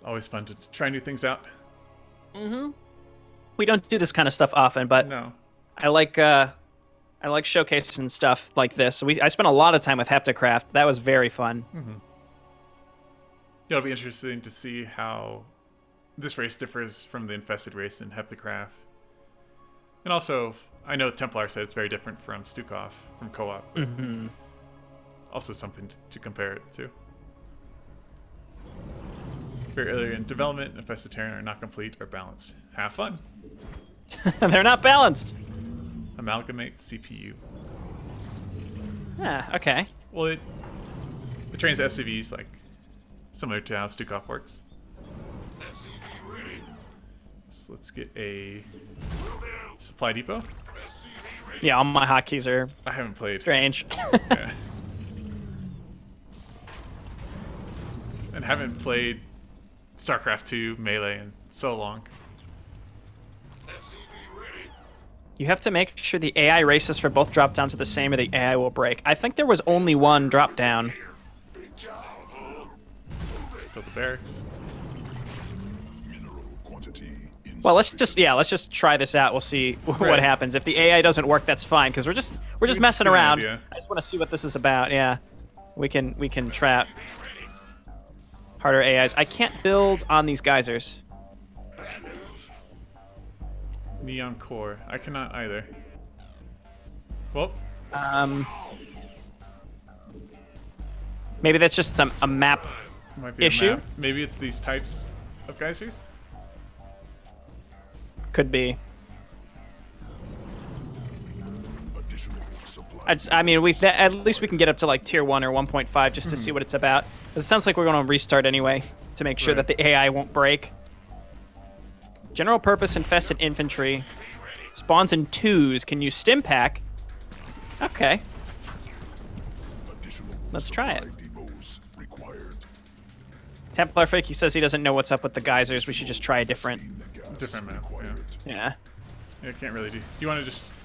It's always fun to try new things out. We don't do this kind of stuff often, but No. I like showcasing stuff like this. So I spent a lot of time with Heptacraft. That was very fun. It'll be interesting to see how this race differs from the Infested race in Heptacraft. And also, I know Templar said it's very different from Stukov, from co-op. Also something to compare it to. Very early in development, Infested Terran are not complete or balanced. Have fun. They're not balanced. Amalgamate CPU. Yeah, okay. Well, it trains SCVs like similar to how Stukov works. So let's get a supply depot. Yeah, all my hotkeys are I haven't played. strange. Yeah. And haven't played StarCraft 2 Melee in so long. You have to make sure the AI races for both drop downs are the same or the AI will break. I think there was only one drop down. Let's build the barracks. Well, let's just try this out. We'll see what happens. If the AI doesn't work, that's fine because we're just messing around. I just want to see what this is about. Yeah, we can trap harder AIs. I can't build on these geysers. Neon Core. I cannot either. Well, maybe that's just a map might be issue. A map. Maybe it's these types of geysers. Could be. I mean, at least we can get up to like tier 1 or 1.5 just to see what it's about. It sounds like we're going to restart anyway to make sure that the AI won't break. General purpose infested infantry. Spawns in 2s. Can use stim pack. Okay. Let's try it. Templar Fake, he says he doesn't know what's up with the geysers. We should just try a different map. Yeah. Yeah, I can't really do. Do you want to just,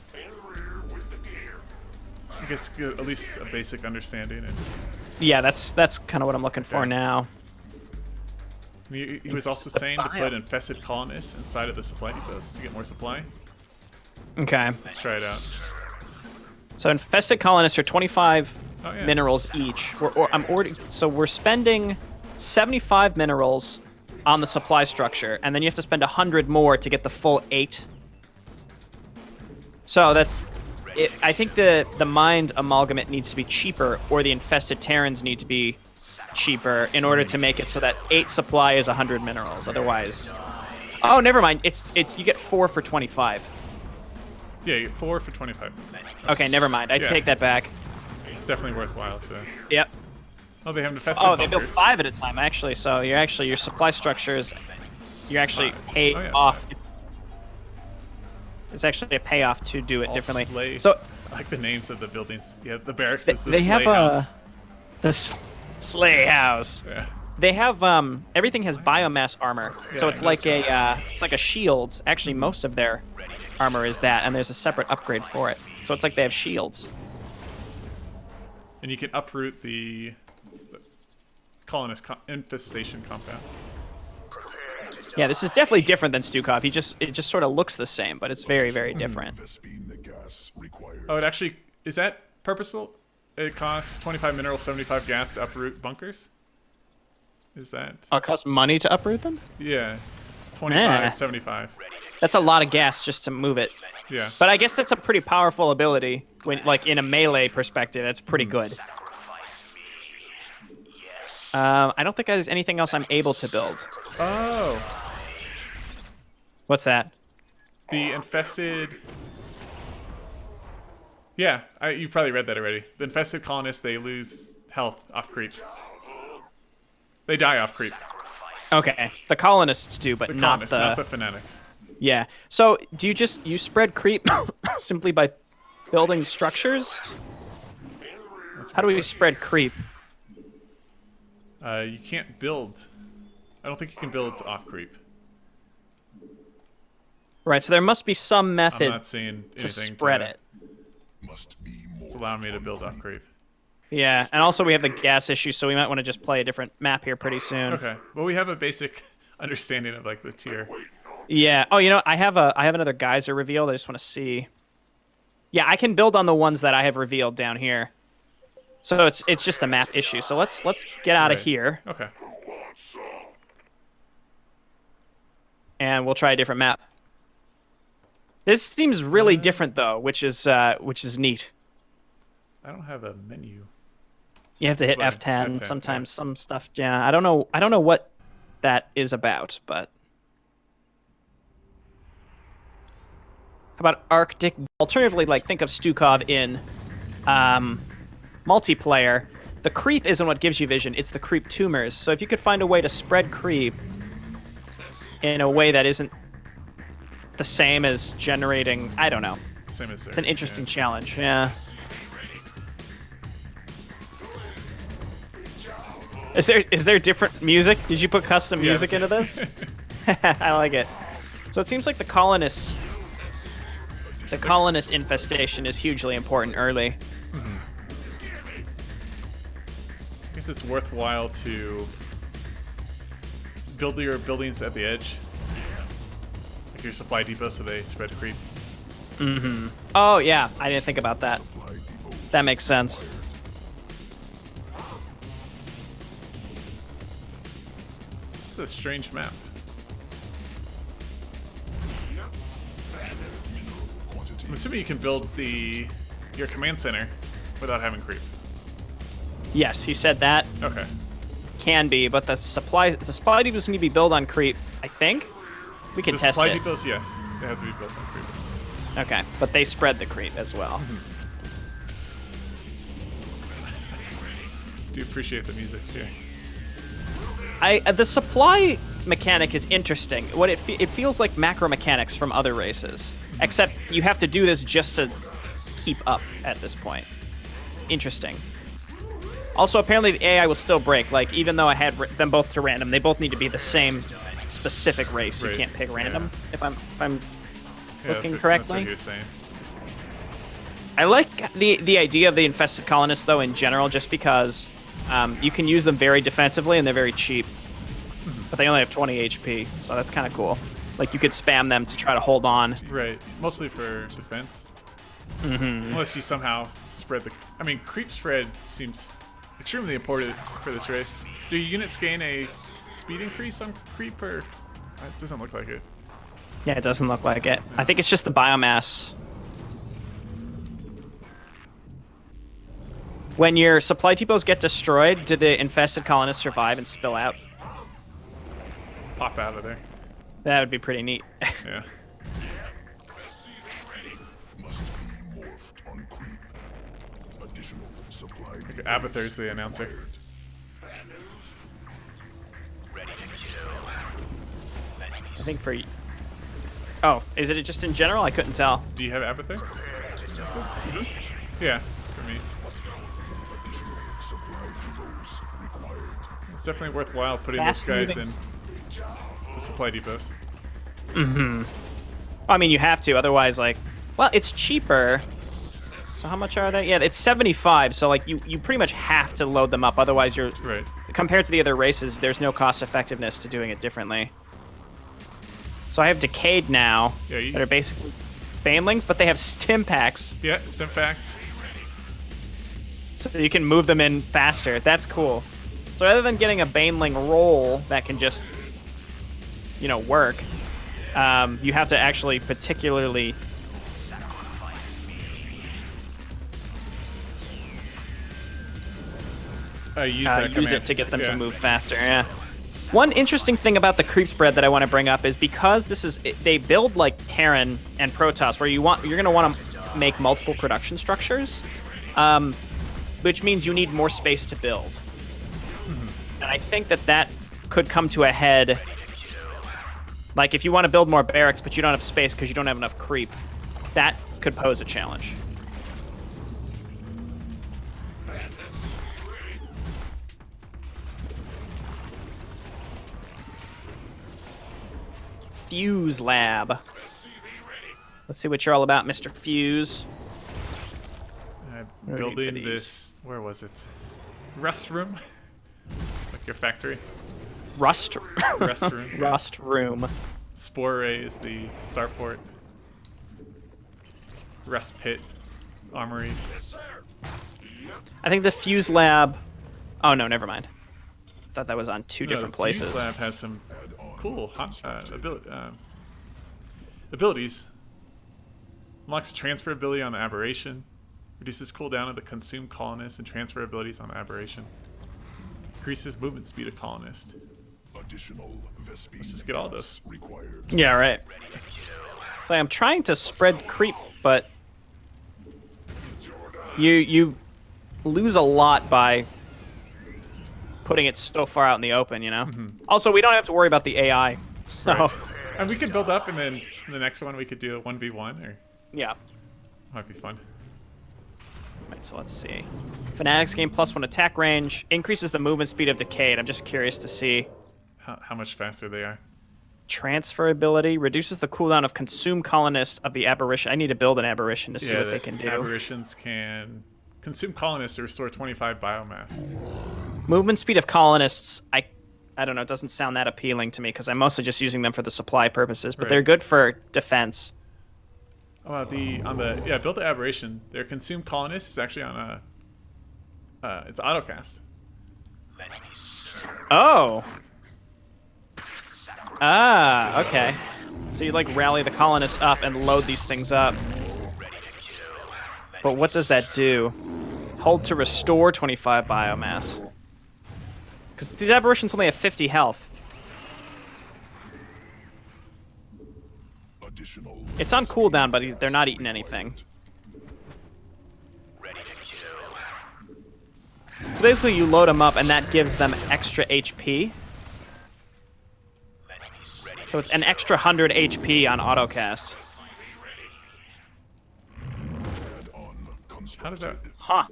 I guess, get at least a basic understanding? And yeah, that's kind of what I'm looking for now. He was also saying to put infested colonists inside of the supply depots to get more supply. Okay. Let's try it out. So infested colonists are 25 minerals each. So we're spending 75 minerals on the supply structure, and then you have to spend 100 more to get the full 8. So that's it. I think the mind amalgamate needs to be cheaper, or the infested Terrans need to be cheaper in order to make it so that 8 supply is 100 minerals. Otherwise, oh, never mind. It's you get 4 for 25. Yeah, you get 4 for 25. Okay, never mind. I take that back. It's definitely worthwhile to. Yep. Oh, they have infested bunkers. They build 5 at a time actually. So your supply structures, you actually pay off. It's actually a payoff to do it differently. Slay. So I like the names of the buildings. Yeah, the barracks is the they Slay have House. The Slay House. Yeah. They have everything has biomass armor, so it's like a shield. Actually, most of their armor is that, and there's a separate upgrade for it. So it's like they have shields. And you can uproot the colonist infestation compound. Yeah, this is definitely different than Stukov. It just sort of looks the same, but it's very, very different. Oh, it actually is that purposeful? It costs 25 minerals, 75 gas to uproot bunkers. Is that? Oh, it costs money to uproot them? Yeah, 25, 75. That's a lot of gas just to move it. Yeah. But I guess that's a pretty powerful ability. When, like, in a melee perspective, that's pretty good. I don't think there's anything else I'm able to build. Oh. What's that? The infested. Yeah, you've probably read that already. The infested colonists, they lose health off creep. They die off creep. Okay, the colonists do, but not the fanatics. Yeah. So do you spread creep simply by building structures? How do we spread creep? You can't build. I don't think you can build off creep. Right. So there must be some method I'm not seeing anything to spread it. It's allowing me to build off creep. Yeah, and also we have the gas issue, so we might want to just play a different map here pretty soon. Okay. Well, we have a basic understanding of like the tier. Yeah. Oh, I have another geyser revealed. I just want to see. Yeah, I can build on the ones that I have revealed down here. So it's just a map issue. So let's get out of here. Okay. And we'll try a different map. This seems really different though, which is neat. I don't have a menu. You have to hit F10 sometimes. Some stuff. Yeah, I don't know what that is about, but how about Arctic? Alternatively, like think of Stukov in multiplayer. The creep isn't what gives you vision; it's the creep tumors. So if you could find a way to spread creep in a way that isn't the same as generating, I don't know. Same as it's an interesting challenge. Yeah. Is there different music? Did you put custom music into this? I like it. So it seems like the colonist infestation is hugely important early. Mm-hmm. I guess it's worthwhile to build your buildings at the edge, like your supply depot, so they spread creep. Mm-hmm. Oh yeah, I didn't think about that. That makes sense. This is a strange map. I'm assuming you can build your command center without having creep. Yes, he said that. Okay. Can be, but the supply depots need to be built on creep. I think we can test it. The supply depots, yes, they have to be built on creep. Okay, but they spread the creep as well. Do appreciate the music here. The supply mechanic is interesting. What it feels like macro mechanics from other races, except you have to do this just to keep up at this point. It's interesting. Also, apparently the AI will still break. Like even though I had them both to random, they both need to be the same specific race. You can't pick random. Yeah. If I'm looking correctly. That's what you're saying. I like the idea of the infested colonists though in general, just because you can use them very defensively and they're very cheap. But they only have 20 HP, so that's kind of cool. Like you could spam them to try to hold on. Right, mostly for defense. Unless you somehow spread the. I mean, creep spread seems extremely important for this race. Do your units gain a speed increase on creep, or it doesn't look like it? Yeah, it doesn't look like it. I think it's just the biomass. When your supply depots get destroyed, do the infested colonists survive and spill out? Pop out of there. That would be pretty neat. Yeah. Okay, Abathur's the announcer. I think for... Oh, is it just in general? I couldn't tell. Do you have Abathur? Yeah, for me. It's definitely worthwhile putting those guys in the supply depots. I mean, you have to, otherwise, like... Well, it's cheaper. So how much are they? Yeah, it's 75, so, like, you pretty much have to load them up, otherwise you're... Right. Compared to the other races, there's no cost-effectiveness to doing it differently. So I have Decayed now, that are basically Banelings, but they have stim packs. Yeah, stim packs. So you can move them in faster. That's cool. So rather than getting a Baneling roll that can just, work, you have to actually particularly... use it to get them to move faster, yeah. One interesting thing about the creep spread that I want to bring up is because they build like Terran and Protoss, where you're going to want to make multiple production structures, which means you need more space to build. And I think that could come to a head. Like if you want to build more barracks, but you don't have space because you don't have enough creep, that could pose a challenge. Fuse Lab. Let's see what you're all about, Mr. Fuse. I'm building this Where was it? Rust room? Like your factory? Rust. Rust room. Yeah. Rust room. Spore Ray is the starport. Rust pit. Armory. I think the Fuse Lab... Oh, no, never mind. I thought that was on two different The places. Fuse Lab has some cool abilities. Unlocks transfer ability on the Aberration. Reduces cooldown of the Consumed Colonist and transfer abilities on the Aberration. Increases movement speed of Colonist. Let's just get all this. Yeah, right. So I'm trying to spread creep, but you lose a lot by putting it so far out in the open, you know? Mm-hmm. Also, we don't have to worry about the AI. So, Right. And we could build up, and then in the next one we could do a 1v1, or yeah. might be fun. Right, so let's see. Fanatics gain +1 attack range, increases the movement speed of Decayed. I'm just curious to see. How much faster they are. Transfer ability reduces the cooldown of Consume Colonist of the Aberration. I need to build an Aberration to see what they can do. Aberrations can consume colonists to restore 25 biomass. Movement speed of colonists, I don't know, it doesn't sound that appealing to me because I'm mostly just using them for the supply purposes, but they're good for defense. Oh, build the Aberration. Their consumed colonist is actually on it's autocast. Oh. Ah, okay. So you like rally the colonists up and load these things up. But what does that do? Hold to restore 25 biomass. Because these aberrations only have 50 health. It's on cooldown, but they're not eating anything. So basically you load them up and that gives them extra HP. So it's an extra 100 HP on autocast. How does that? Huh.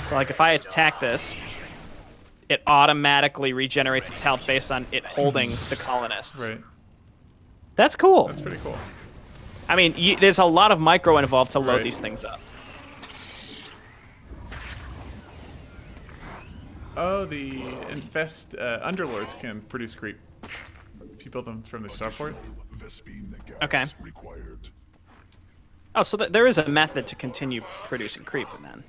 So like if I attack this, it automatically regenerates its health based on it holding the colonists. Right. That's cool. That's pretty cool. I mean, there's a lot of micro involved to load these things up. Oh, the Underlords can produce creep if you build them from the starport. Okay. Oh, so there is a method to continue producing creep, then.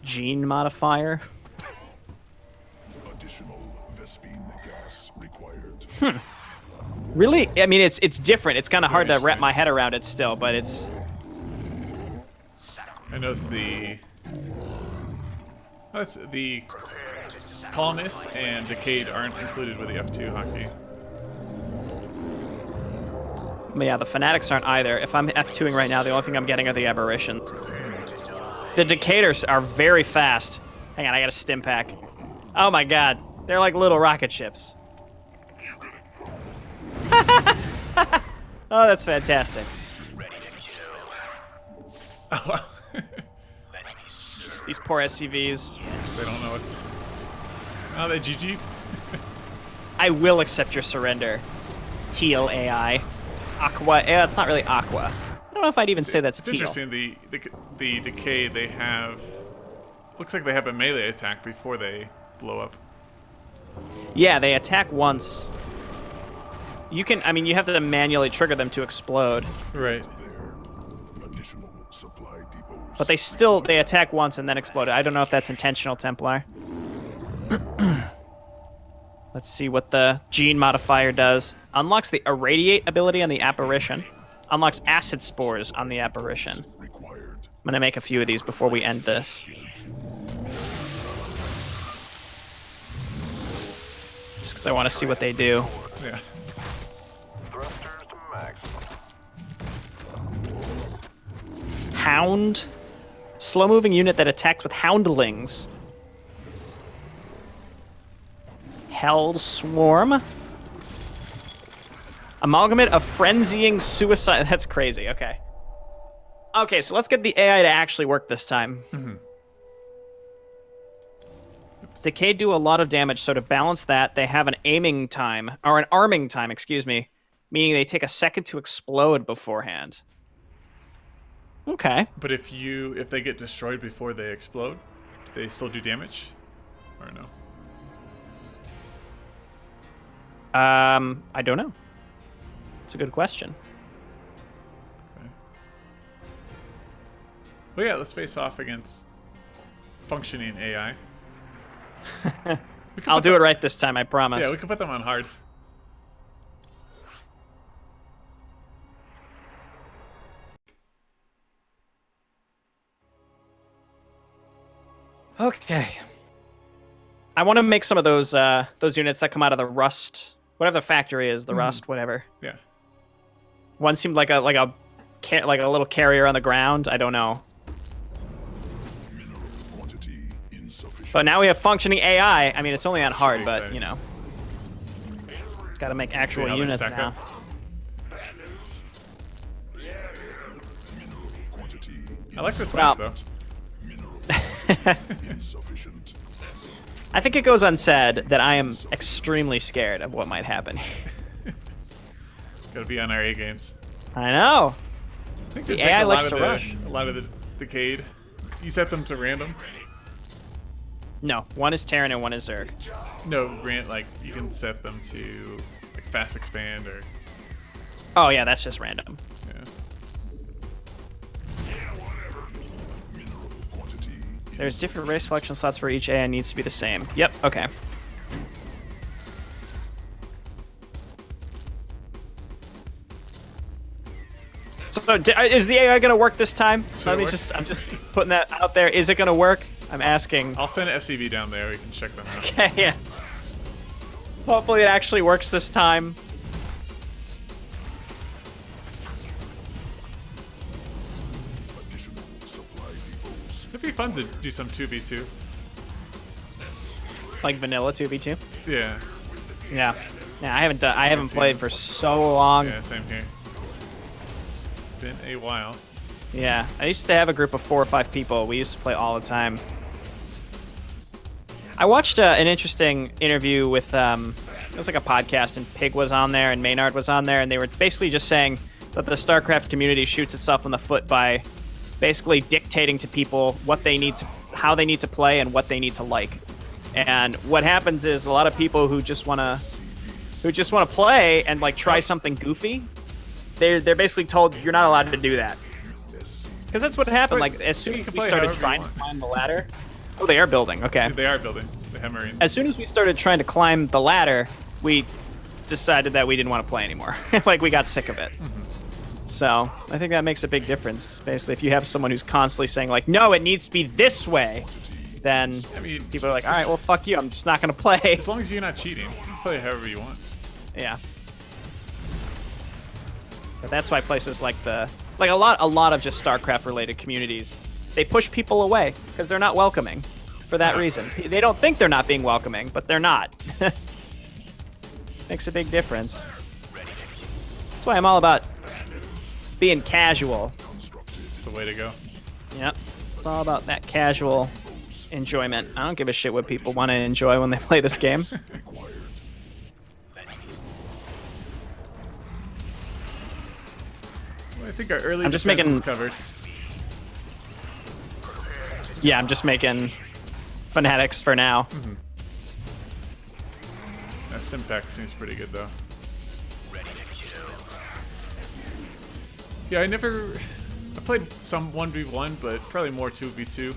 Gene modifier. Really? I mean, it's different. It's kind of hard to wrap my head around it still, but it's... I noticed the colonists and Decayed aren't included with the F2 hockey. But yeah, the Fanatics aren't either. If I'm F2ing right now, the only thing I'm getting are the Aberration. The Decators are very fast. Hang on, I got a stim pack. Oh my god, they're like little rocket ships. Oh, that's fantastic. Oh, wow. These poor SCVs. They don't know what's... Oh, they GG'd? I will accept your surrender. Teal AI. Aqua. Yeah, it's not really Aqua. I don't know if I'd even say that's it's teal. Interesting, the Decay, they have... Looks like they have a melee attack before they blow up. Yeah, they attack once. You can, I mean, you have to manually trigger them to explode. Right. But they attack once and then explode. I don't know if that's intentional, Templar. Let's see what the gene modifier does. Unlocks the irradiate ability on the Apparition. Unlocks acid spores on the Apparition. I'm gonna make a few of these before we end this. Just because I want to see what they do. Yeah. Hound. Slow-moving unit that attacks with houndlings. Hell Swarm. Amalgamate of frenzying suicide. That's crazy. Okay. Okay, so let's get the AI to actually work this time. Mm-hmm. Decay do a lot of damage, so to balance that, they have an aiming time, or an arming time, excuse me, meaning they take a second to explode beforehand. Okay. But if they get destroyed before they explode, do they still do damage? Or no? I don't know. It's a good question. Okay. Well, yeah, let's face off against functioning AI. I'll do it right this time, I promise. Yeah, we can put them on hard. Okay. I want to make some of those units that come out of the rust, whatever the factory is, the rust, whatever. Yeah. One seemed like a little carrier on the ground. I don't know. But now we have functioning AI. I mean, it's only on hard, but you know, got to make actual units now. I like this map though. I think it goes unsaid that I am extremely scared of what might happen. Gotta be on our A games. I know. I think the AI likes to rush. A lot of the decade. You set them to random? No, one is Terran and one is Zerg. No, like you can set them to like fast expand or. Oh yeah, that's just random. Yeah. There's different race selection slots for each AI needs to be the same. Yep, okay. So is the AI gonna work this time? I'm just putting that out there. Is it gonna work? I'm asking. I'll send an SCV down there. We can check them out. Okay, yeah. Hopefully it actually works this time. It'd be fun to do some 2v2. Like vanilla 2v2? Yeah. Yeah. Yeah, I haven't played for so long. Yeah, same here. It's been a while. Yeah, I used to have a group of 4 or 5 people. We used to play all the time. I watched an interesting interview with, it was like a podcast, and Pig was on there, and Maynard was on there, and they were basically just saying that the StarCraft community shoots itself in the foot by basically dictating to people what they need to, how they need to play, and what they need to like. And what happens is a lot of people who just want to play and like try something goofy, they're basically told you're not allowed to do that. Because that's what happened. Like as soon as we started trying to climb the ladder. Oh, they are building. Okay. They are building. They have Marines. As soon as we started trying to climb the ladder, we decided that we didn't want to play anymore. Like we got sick of it. Mm-hmm. So I think that makes a big difference. Basically, if you have someone who's constantly saying like, "No, it needs to be this way," then people are like, "All right, well, fuck you. I'm just not gonna play." As long as you're not cheating, you can play however you want. Yeah. But that's why places like a lot of just StarCraft related communities, they push people away because they're not welcoming for that reason. They don't think they're not being welcoming, but they're not. Makes a big difference. That's why I'm all about being casual. It's the way to go. Yep. It's all about that casual enjoyment. I don't give a shit what people want to enjoy when they play this game. I think our early I'm just making covered. Yeah, I'm just making fanatics for now. Mm-hmm. That stim pack seems pretty good though. Yeah, I played some 1v1, but probably more 2v2.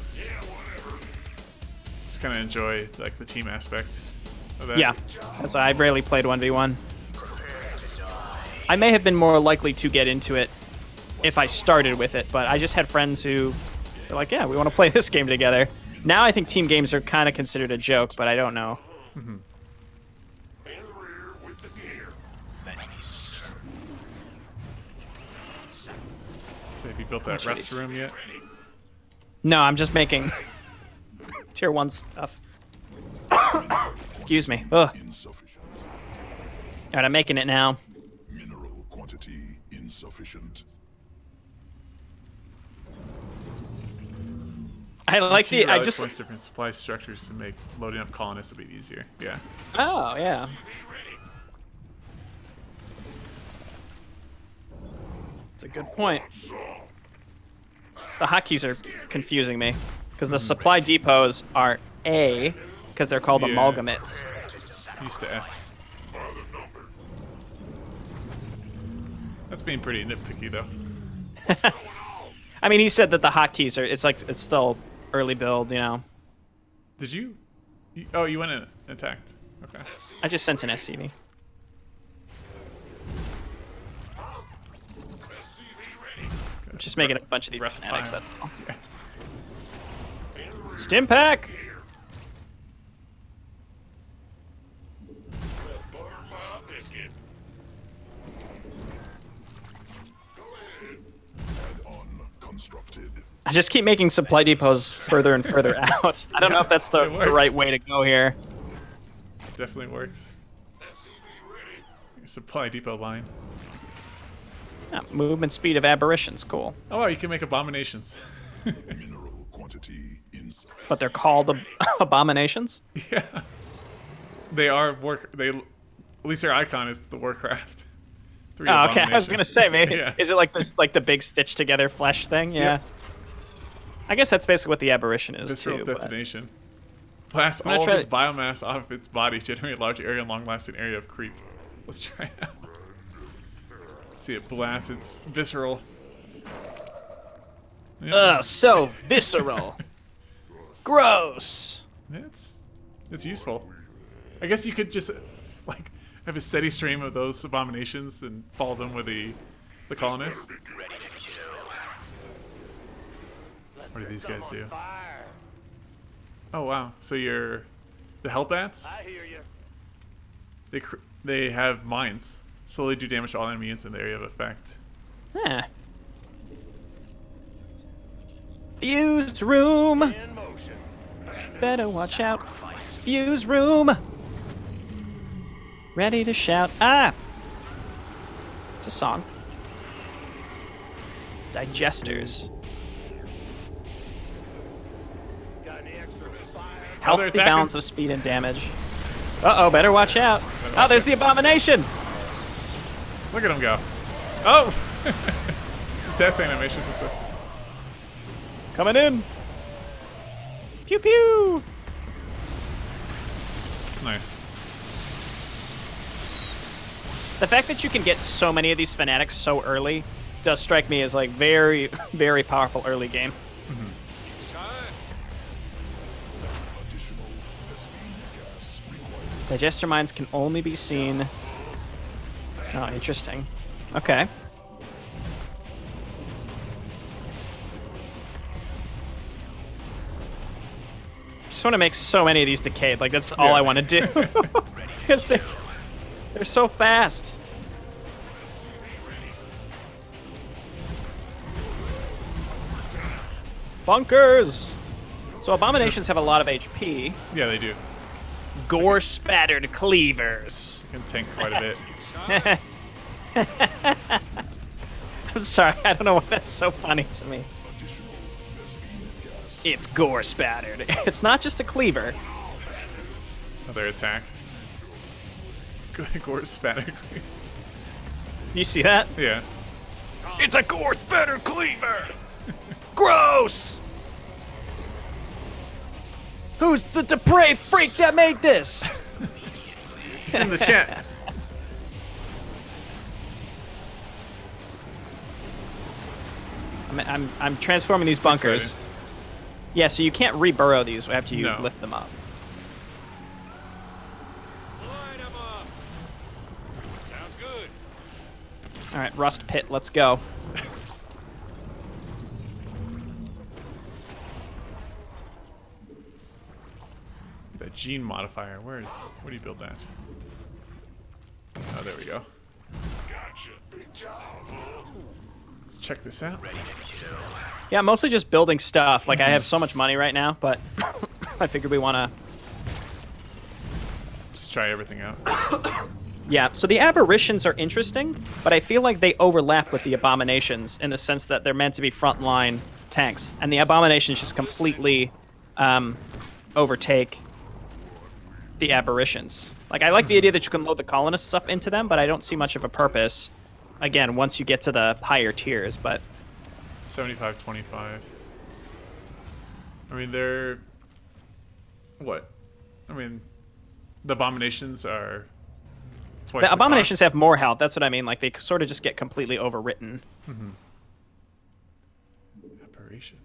Just kind of enjoy like the team aspect of that. Yeah, that's why I've rarely played 1v1. I may have been more likely to get into it if I started with it, but I just had friends who were like, yeah, we want to play this game together. Now I think team games are kind of considered a joke, but I don't know. Mm-hmm. So have you built that rest room yet? No, I'm just making tier 1 stuff. Excuse me. Ugh. Alright, I'm making it now. Mineral quantity insufficient. I like the. I just. Different supply structures to make loading up colonists a bit easier. Yeah. Oh yeah. That's a good point. The hotkeys are confusing me because the supply depots are A because they're called amalgamates. Used to S. That's being pretty nitpicky though. I mean, he said that the hotkeys are. It's still early build, you know. Did you? Oh, you went and attacked. Okay. I just sent an SCV. I'm just making a bunch of these fanatics. That's all. Stim pack. I just keep making supply depots further and further out. I don't know if that's the right way to go here. It definitely works. Supply depot line. Yeah, movement speed of aberrations, cool. Oh wow, you can make abominations. Mineral quantity But they're called abominations? Yeah. They are at least their icon is the Warcraft. Oh, okay. I was gonna say, maybe is it like this, like the big stitched together flesh thing? Yeah. I guess that's basically what the aberration is Visceral too. detonation. Blast all of its biomass off its body, generate a large area and long-lasting area of creep. Let's try it out. Let's see it blast its visceral. Yep. Ugh, so visceral. Gross. It's useful. I guess you could just like have a steady stream of those abominations and follow them with the colonists. What do these guys do? Oh wow! So the Hellbats? I hear you. They have mines. Slowly do damage to all enemies in the area of effect. Huh. Fuse room. In motion. Better watch out. Fuse room. Ready to shout. Ah! It's a song. Digesters. Got any extra fire? Healthy balance of speed and damage. Uh-oh, better watch out. Oh, there's the abomination. Look at him go. Oh! This is death animation. Coming in. Pew pew. Nice. The fact that you can get so many of these fanatics so early does strike me as like very, very powerful early game. Digester mines can only be seen. Oh, interesting. Okay. Just want to make so many of these decayed. Like that's all I want to do. Because they're so fast. Bunkers. So abominations have a lot of HP. Yeah, they do. Gore spattered cleavers. You can tank quite a bit. I'm sorry, I don't know why that's so funny to me. It's gore spattered. It's not just a cleaver. Another attack. Gore spatter. You see that? Yeah. It's a gore spatter cleaver. Gross. Who's the depraved freak that made this? He's in the chat. I'm transforming these bunkers. Exciting. Yeah, so you can't re-burrow these. We have to lift them up. Line 'em up. Sounds good. All right, Rust Pit, let's go. That gene modifier. Where do you build that? Oh, there we go. Let's check this out. Yeah, I'm mostly just building stuff. Like, I have so much money right now, but I figured we want to... Just try everything out. Yeah, so the aberrations are interesting, but I feel like they overlap with the abominations in the sense that they're meant to be frontline tanks, and the abominations just completely overtake the aberrations. Like, I like the idea that you can load the colonists up into them, but I don't see much of a purpose, again, once you get to the higher tiers, but... 75, 25. I mean, they're... What? I mean, the abominations are twice The abominations cost. have more health. That's what I mean. Like, they sort of just get completely overwritten. Apparition.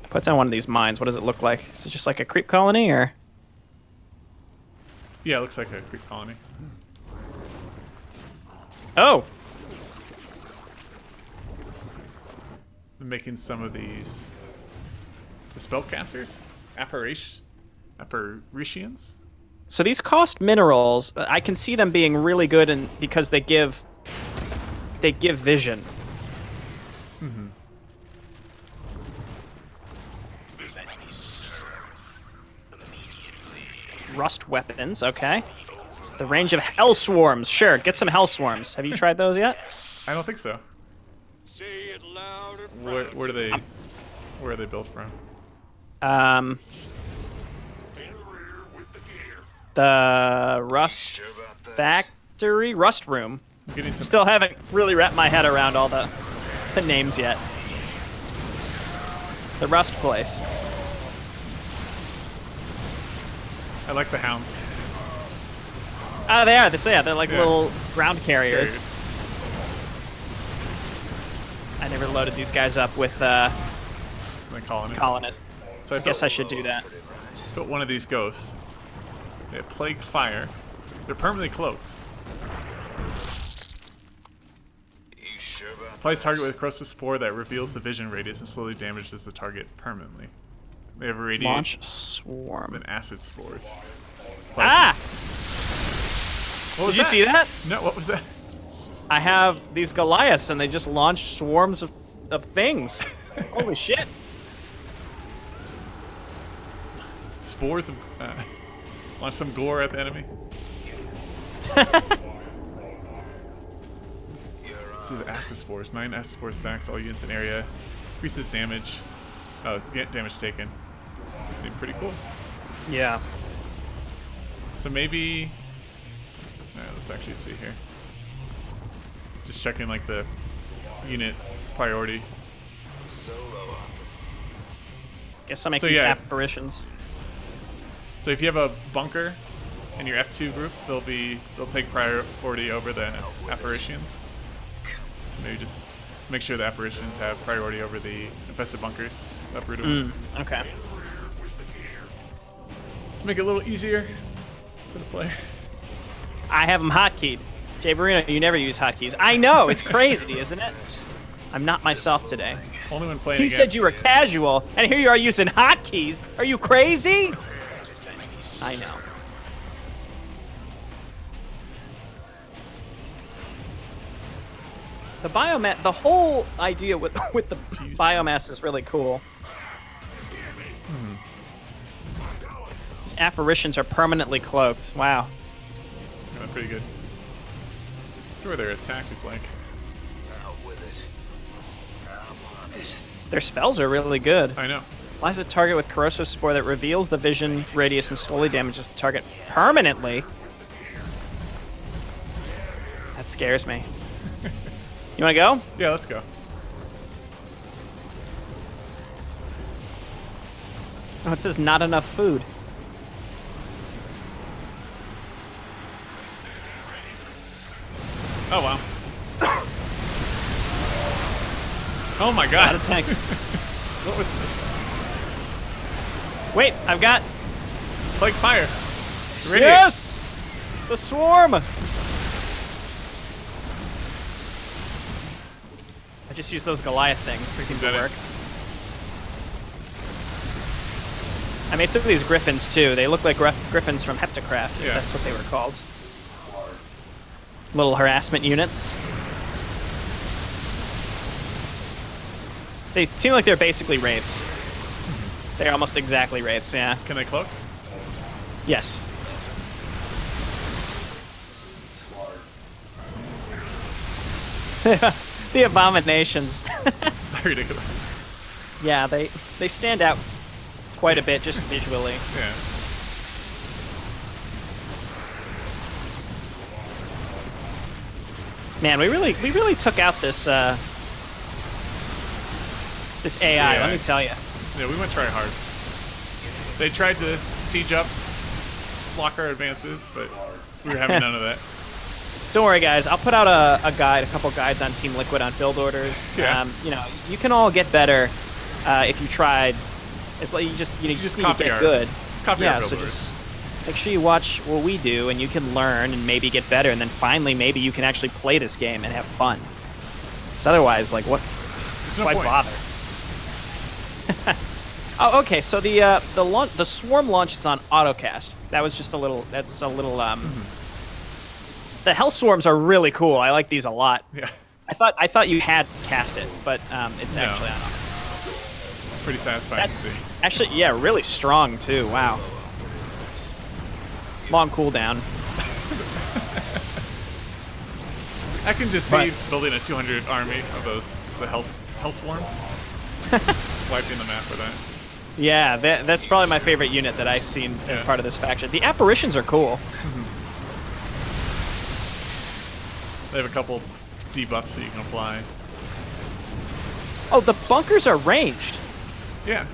Puts on one of these mines. What does it look like? Is it just like a creep colony, or? Yeah, it looks like a creep colony. Oh! They're making some of these... The spellcasters? Apparitions? So these cost minerals. I can see them being really good because they give vision. Rust weapons, okay. The range of hell swarms. Sure, get some hell swarms. Have you tried those yet? I don't think so. Say it loud and Where proud. do they... Where are they built from? The Rust Factory? Rust Room. I'm getting some... Still haven't really wrapped my head around all the names yet. The Rust Place. I like the hounds. Oh, they are. They're like Yeah. little ground carriers. Carriers. I never loaded these guys up with The colonists. colonists. So I guess I should do that. built one of these ghosts. They have plague fire. They're permanently cloaked. Applies target with a corrosive spore that reveals the vision radius and slowly damages the target permanently. They have a radiate Launch swarm. and acid spores. Ah! What was Did you see that? No, what was that? I have these Goliaths, and they just launch swarms of things. Holy shit. Spores of... launch some gore at the enemy. This is acid spores. 9 acid spores stacks all units in area. Increases damage. Damage taken. Seems pretty cool. Yeah. So maybe... Alright, let's actually see here. Just checking like the unit priority. Guess I'll make So, these yeah. apparitions. So if you have a bunker in your F2 group, they'll take priority over the apparitions. So maybe just make sure the apparitions have priority over the infested bunkers, uprooted ones. Okay. Let's make it a little easier for the player. I have them hotkeyed. Jay Barino, you never use hotkeys. I know, it's crazy, isn't it? I'm not myself today. Only when playing You against... said you were casual, and here you are using hotkeys. Are you crazy? I know. The biomass, the whole idea with the biomass is really cool. These apparitions are permanently cloaked. Wow. Yeah, pretty good. Sure, their attack is like... Their spells are really good. I know. Applies a target with corrosive spore that reveals the vision radius and slowly damages the target permanently. That scares me. You want to go? Yeah, let's go. Oh, it says not enough food. Oh, wow. Oh my Out god. of tanks. What was... Wait, I've got... Plague fire. Radiate. Yes! The swarm! I just used those Goliath things. They seem to did it. work. I made some of these griffins too. They look like griffins from Heptacraft, if Yeah. that's what they were called. Little harassment units. They seem like they're basically raids. They're almost exactly raids, yeah. Can they cloak? Yes. The abominations. Ridiculous. Yeah, they stand out quite a bit just visually. Yeah. Man, we really took out this this AI. Yeah. Let me tell you. Yeah, we went try hard. They tried to siege up, block our advances, but we were having none of that. Don't worry, guys. I'll put out a guide, a couple guides on Team Liquid on build orders. Yeah. You know, you can all get better if you tried. It's like you just need to get good. Just copy our build so orders. just make sure you watch what we do, and you can learn and maybe get better, and then finally maybe you can actually play this game and have fun. Because otherwise, like, what? There's no Why point. bother? Oh, okay. So the swarm launch is on autocast. That was just a little. That's a little. The hell swarms are really cool. I like these a lot. Yeah, I thought you had cast it, but it's No. actually on. it's pretty satisfying to see. Actually, yeah, really strong too. Wow. Long cooldown. I can just see building a 200 army of the hell swarms. Just wiping the map for that. Yeah, that's probably my favorite unit that I've seen as Yeah. part of this faction. The apparitions are cool. They have a couple debuffs that you can apply. Oh, the bunkers are ranged. Yeah,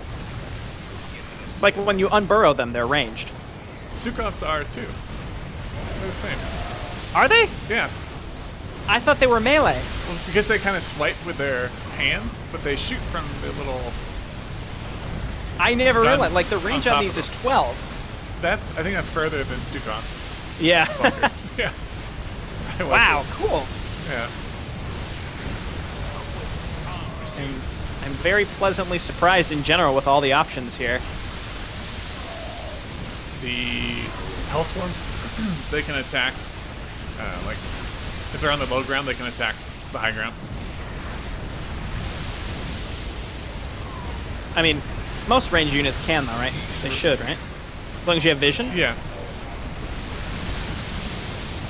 Like when you unburrow them, they're ranged. Sukovs are too. They're the same. Are they? Yeah, I thought they were melee. well, because they kind of swipe with their hands, but they shoot from the little. I never Guns realized. Like the range on on top these of is 12. I think that's further than Stukov's Yeah. bunkers. Yeah. I was Wow, it. cool. Yeah. I'm very pleasantly surprised in general with all the options here. The hell swarms, they can attack. Like if they're on the low ground, they can attack the high ground. I mean, most range units can though, right? They should, right? As long as you have vision. Yeah.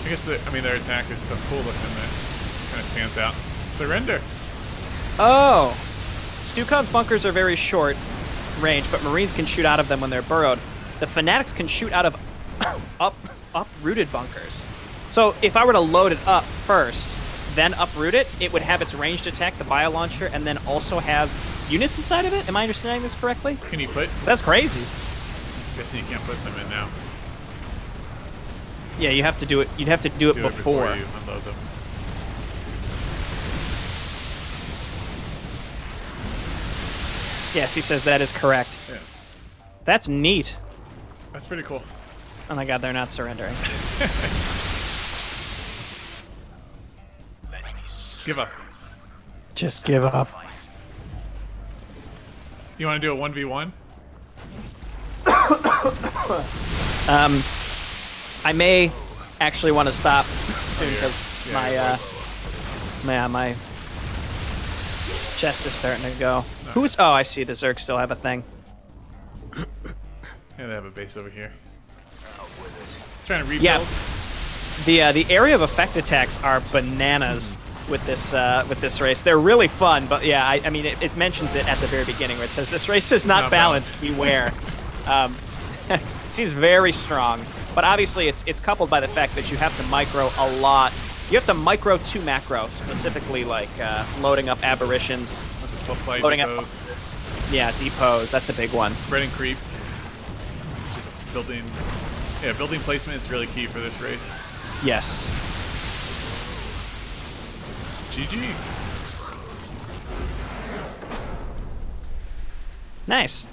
I guess their attack is so cool looking that it kind of stands out. Surrender. Oh. Stukov's bunkers are very short range, but Marines can shoot out of them when they're burrowed. The Fanatics can shoot out of uprooted bunkers. So if I were to load it up first, then uproot it, it would have its ranged attack, the bio launcher, and then also have units inside of it. Am I understanding this correctly? Can you put? So that's crazy. I'm guessing you can't put them in now. Yeah, you have to do it. You'd have to do it Do before. it before you unload them. Yes, he says that is correct. Yeah. That's neat. That's pretty cool. Oh my god, they're not surrendering. Just give up. Just give up. You want to do a 1v1? I may actually want to stop soon because my chest is starting to go. Who's? Oh, I see. The Zergs still have a thing. Yeah, they have a base over here. Trying to rebuild. Yeah. The area of effect attacks are bananas with this race. They're really fun, but yeah, I mean it mentions it at the very beginning where it says this race is not balanced. Beware. Seems very strong, but obviously it's coupled by the fact that you have to micro a lot. You have to micro to macro, specifically like loading up aberrations, With the supply loading depots, up. Yeah, depots. That's a big one. spreading creep. Just building. Yeah, building placement is really key for this race. Yes. GG. Nice.